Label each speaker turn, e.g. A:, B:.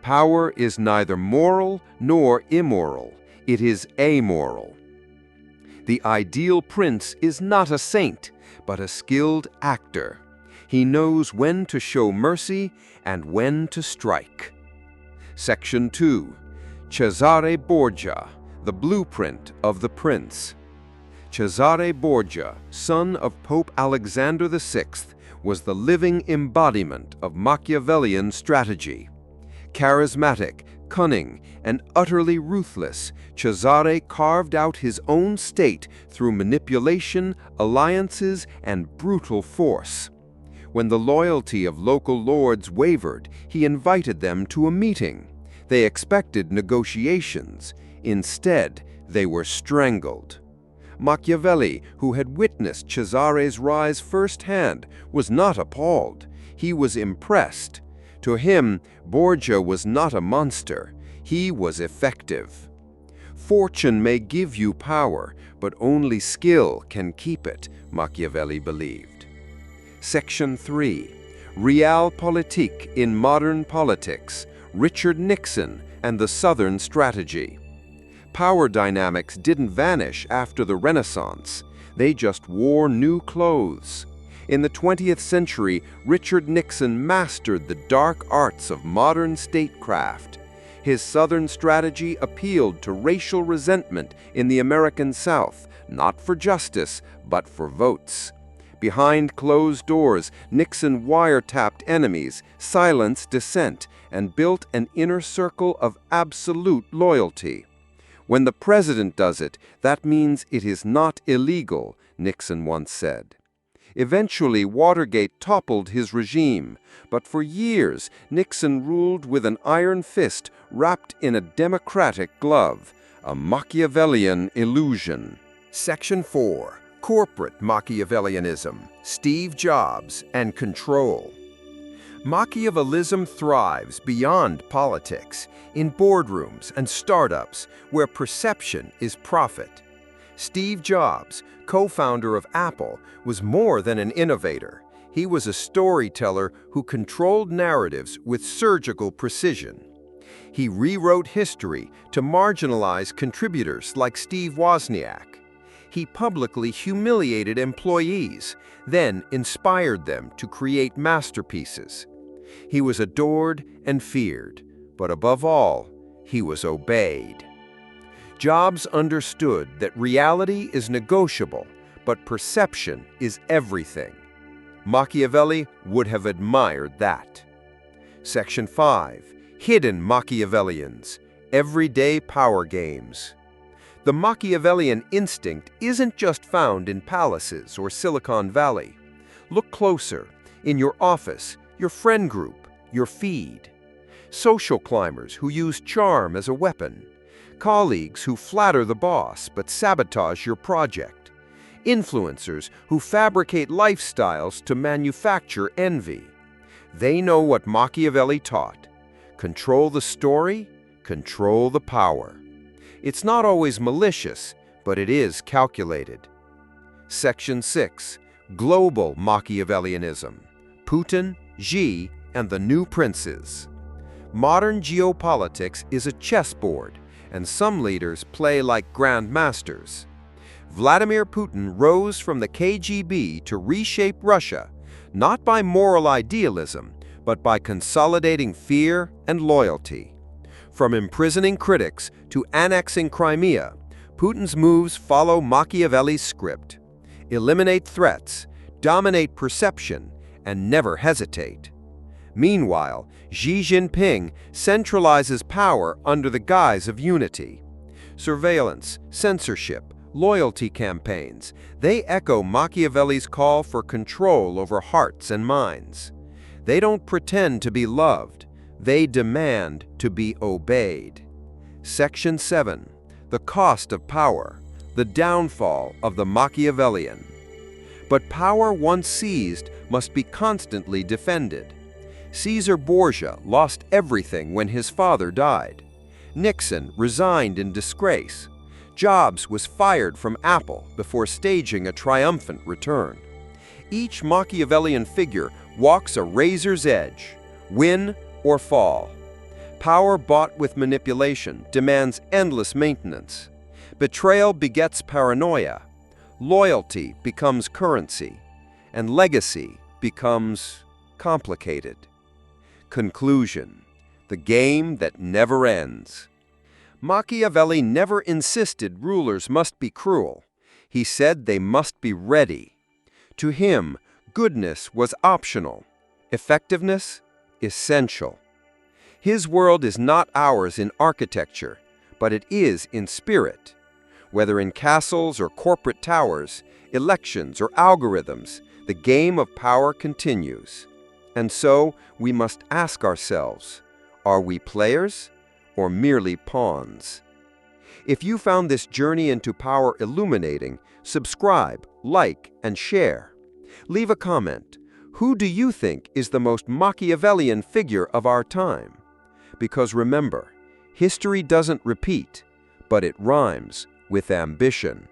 A: Power is neither moral nor immoral. It is amoral. The ideal prince is not a saint, but a skilled actor. He knows when to show mercy and when to strike. Section 2. Cesare Borgia, the blueprint of the prince. Cesare Borgia, son of Pope Alexander VI, was the living embodiment of Machiavellian strategy. Charismatic, cunning, and utterly ruthless, Cesare carved out his own state through manipulation, alliances, and brutal force. When the loyalty of local lords wavered, he invited them to a meeting. They expected negotiations. Instead, they were strangled. Machiavelli, who had witnessed Cesare's rise firsthand, was not appalled. He was impressed. To him, Borgia was not a monster. He was effective. Fortune may give you power, but only skill can keep it, Machiavelli believed. Section 3. Realpolitik in modern politics, Richard Nixon and the Southern strategy. Power dynamics didn't vanish after the Renaissance. They just wore new clothes. In the 20th century, Richard Nixon mastered the dark arts of modern statecraft. His Southern strategy appealed to racial resentment in the American South, not for justice, but for votes. Behind closed doors, Nixon wiretapped enemies, silenced dissent, and built an inner circle of absolute loyalty. When the president does it, that means it is not illegal, Nixon once said. Eventually, Watergate toppled his regime, but for years, Nixon ruled with an iron fist wrapped in a democratic glove, a Machiavellian illusion. Section 4. Corporate Machiavellianism, Steve Jobs, and control. Machiavellism thrives beyond politics, in boardrooms and startups where perception is profit. Steve Jobs, co-founder of Apple, was more than an innovator. He was a storyteller who controlled narratives with surgical precision. He rewrote history to marginalize contributors like Steve Wozniak. He publicly humiliated employees, then inspired them to create masterpieces. He was adored and feared, but above all, he was obeyed. Jobs understood that reality is negotiable, but perception is everything. Machiavelli would have admired that. Section 5. Hidden Machiavellians, Everyday Power Games. The Machiavellian instinct isn't just found in palaces or Silicon Valley. Look closer, in your office, your friend group, your feed. Social climbers who use charm as a weapon. Colleagues who flatter the boss but sabotage your project. Influencers who fabricate lifestyles to manufacture envy. They know what Machiavelli taught. Control the story, control the power. It's not always malicious, but it is calculated. Section 6. Global Machiavellianism, Putin, Xi, and the New Princes. Modern geopolitics is a chessboard, and some leaders play like grandmasters. Vladimir Putin rose from the KGB to reshape Russia, not by moral idealism, but by consolidating fear and loyalty. From imprisoning critics to annexing Crimea, Putin's moves follow Machiavelli's script. Eliminate threats, dominate perception, and never hesitate. Meanwhile, Xi Jinping centralizes power under the guise of unity. Surveillance, censorship, loyalty campaigns, they echo Machiavelli's call for control over hearts and minds. They don't pretend to be loved. They demand to be obeyed. Section 7. The cost of power, the downfall of the Machiavellian. But power once seized must be constantly defended. Cesare Borgia lost everything when his father died. Nixon resigned in disgrace. Jobs was fired from Apple before staging a triumphant return. Each Machiavellian figure walks a razor's edge, win or fall. Power bought with manipulation demands endless maintenance. Betrayal begets paranoia. Loyalty becomes currency. And legacy becomes complicated. Conclusion: the game that never ends. Machiavelli never insisted rulers must be cruel. He said they must be ready. To him, goodness was optional, effectiveness essential. His world is not ours in architecture, but it is in spirit. Whether in castles or corporate towers, elections or algorithms, the game of power continues. And so we must ask ourselves, are we players or merely pawns? If you found this journey into power illuminating, subscribe, like, and share. Leave a comment. Who do you think is the most Machiavellian figure of our time? Because remember, history doesn't repeat, but it rhymes with ambition.